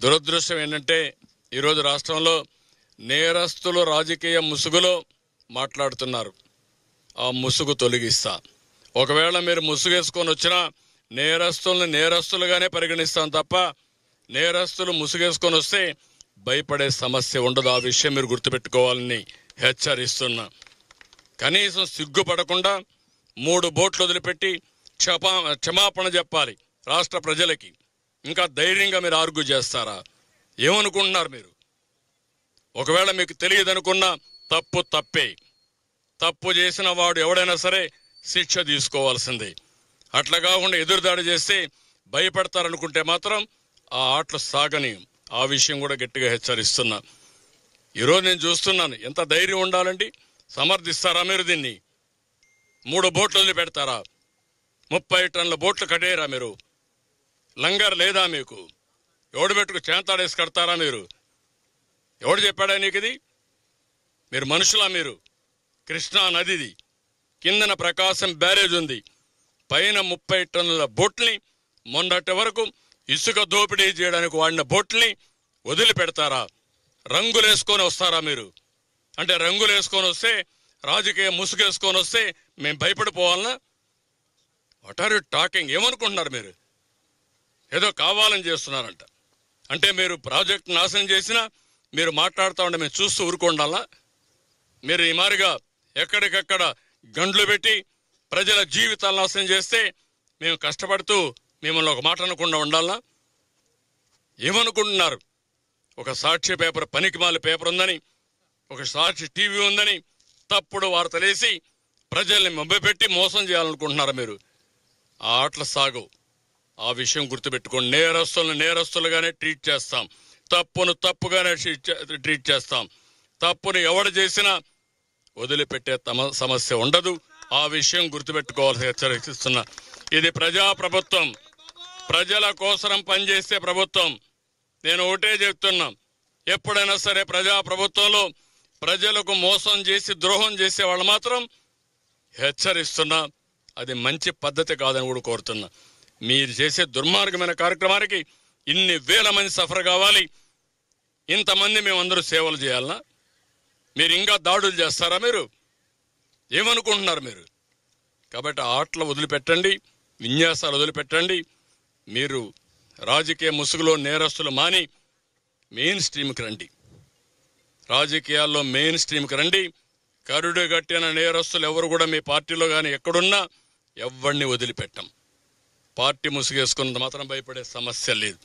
దురదృష్టం ఏంటంటే ఈరోజు రాష్ట్రంలో నేరస్తులు రాజకీయ ముసుగులో మాట్లాడుతున్నారు. ఆ ముసుగు తొలగిస్తా. ఒకవేళ మీరు ముసుగేసుకొని వచ్చినా నేరస్తుల్ని నేరస్తులుగానే పరిగణిస్తాం తప్ప నేరస్తులు ముసుగేసుకొని వస్తే భయపడే సమస్య ఉండదు. ఆ విషయం మీరు గుర్తుపెట్టుకోవాలని హెచ్చరిస్తున్నా. కనీసం సిగ్గుపడకుండా 3 బోట్లు వదిలిపెట్టి క్షమాపణ చెప్పాలి రాష్ట్ర ప్రజలకి. ఇంకా ధైర్యంగా మీరు ఆర్గ్యూ చేస్తారా? ఏమనుకుంటున్నారు మీరు? ఒకవేళ మీకు తెలియదనుకున్నా తప్పు తప్పే. తప్పు చేసిన వాడు ఎవడైనా సరే శిక్ష తీసుకోవాల్సిందే. అట్లా కాకుండా ఎదురుదాడి చేస్తే భయపడతారనుకుంటే మాత్రం ఆ ఆటలు సాగని. ఆ విషయం కూడా గట్టిగా హెచ్చరిస్తున్నా. ఈరోజు నేను చూస్తున్నాను, ఎంత ధైర్యం ఉండాలండి. సమర్థిస్తారా మీరు దీన్ని? 3 బోట్లు వదిలిపెడతారా? 30 టన్నుల బోట్లు కట్టేయరా మీరు? లంగర్ లేదా మీకు? ఎవడు పెట్టుకు చేంతాడేసి కడతారా మీరు? ఎవడు చెప్పాడా నీకు ఇది? మీరు మనుషులా? మీరు కృష్ణా నదిది, కిందన ప్రకాశం బ్యారేజ్ ఉంది, పైన 30 టన్నుల బోట్ని మొన్నటి వరకు ఇసుక దోపిడీ చేయడానికి వాడిన బోట్ని వదిలిపెడతారా? రంగులేసుకొని వస్తారా మీరు? అంటే రంగులేసుకొని వస్తే, రాజకీయ ముసుగేసుకొని వస్తే మేము భయపడిపోవాలనా? What are you talking? ఏమనుకుంటున్నారు మీరు? ఏదో కావాలని చేస్తున్నారంట. అంటే మీరు ప్రాజెక్ట్ నాశనం చేసినా మీరు మాట్లాడుతూ ఉంటే మేము చూస్తూ ఊరుకోండాలా? మీరు ఈ మారిగా ఎక్కడికక్కడ గండ్లు పెట్టి ప్రజల జీవితాలు నాశనం చేస్తే మేము కష్టపడుతూ మిమ్మల్ని ఒక మాట అనకుండా ఉండాలనా? ఏమనుకుంటున్నారు? ఒక సాక్షి పేపర్, పనికిమాలి పేపర్ ఉందని, ఒక సాక్షి టీవీ ఉందని తప్పుడు వార్తలేసి ప్రజల్ని మభ్యపెట్టి మోసం చేయాలనుకుంటున్నారా మీరు? ఆ ఆటలు సాగవు. ఆ విషయం గుర్తుపెట్టుకోండి. నేరస్తులను నేరస్తులుగానే ట్రీట్ చేస్తాం, తప్పును తప్పుగానే ట్రీట్ చేస్తాం. తప్పును ఎవడు చేసినా వదిలిపెట్టే సమస్య ఉండదు. ఆ విషయం గుర్తుపెట్టుకోవాల్సి హెచ్చరిస్తున్నా. ఇది ప్రజాప్రభుత్వం, ప్రజల కోసం పనిచేసే ప్రభుత్వం. నేను ఒకటే చెప్తున్నా, ఎప్పుడైనా సరే ప్రజాప్రభుత్వంలో ప్రజలకు మోసం చేసి ద్రోహం చేసే వాళ్ళు మాత్రం హెచ్చరిస్తున్నా, అది మంచి పద్ధతి కాదని కూడా కోరుతున్నా. మీరు చేసే దుర్మార్గమైన కార్యక్రమానికి ఇన్ని వేల మంది సఫర్ కావాలి, ఇంతమంది మేమందరూ సేవలు చేయాలనా? మీరు ఇంకా దాడులు చేస్తారా? మీరు ఏమనుకుంటున్నారు మీరు? కాబట్టి ఆటలు వదిలిపెట్టండి, విన్యాసాలు వదిలిపెట్టండి. మీరు రాజకీయ ముసుగులో నేరస్తులు మాని మెయిన్ స్ట్రీమ్కి రండి. రాజకీయాల్లో మెయిన్ స్ట్రీమ్కి రండి. కరుడు గట్టిన నేరస్తులు ఎవరు కూడా మీ పార్టీలో కానీ ఎక్కడున్నా ఎవరిని వదిలిపెట్టం. పార్టీ ముసుగేసుకున్నంత మాత్రం భయపడే సమస్య లేదు.